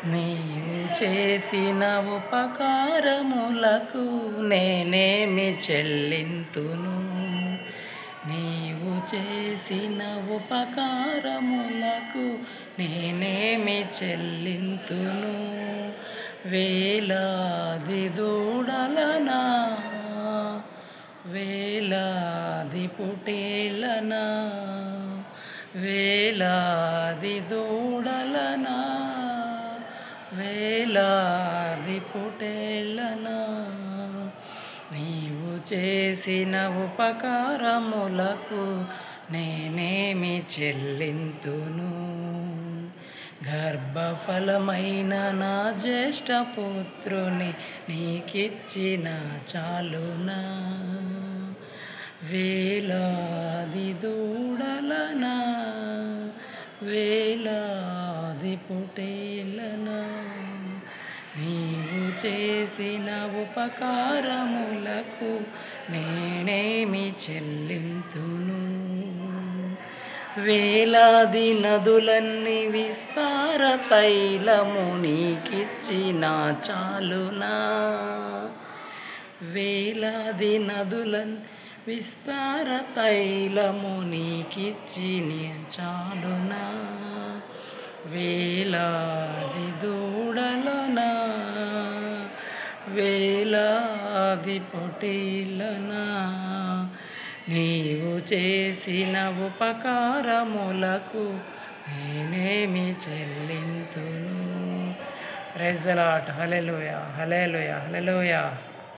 నీవు చేసిన ఉపకారములకు నేనేమి చెల్లింతును. నీవు చేసిన ఉపకారములకు నేనేమి చెల్లింతును. వేలాది దూడలనా, వేలాది పుటేళ్ళనా, వేలాది దూడలనా, వేలాది పుటేళ్ళనా, నీవు చేసిన ఉపకారములకు నేనేమి చెల్లింతును. గర్భఫలమైన నా జ్యేష్ఠపుత్రుని నీకిచ్చిన చాలునా. వేలాది దూడలనా, వేలాది పుటేళ్ళనా, నీవు చేసిన ఉపకారములకు నేనేమి చెల్లింతును. వేలాది నదులన్నీ విస్తార తైలము నీకిచ్చిన చాలునా. వేలాది నదులన్నీ విస్తార తైలము నీకిచ్చిన చాలునా. వేలాది దూడలనా, వేలాది పొటేళ్ళనా, నీవు చేసిన ఉపకారములకు నేనేమి చెల్లింతును. Praise the lord. Hallelujah, hallelujah, hallelujah.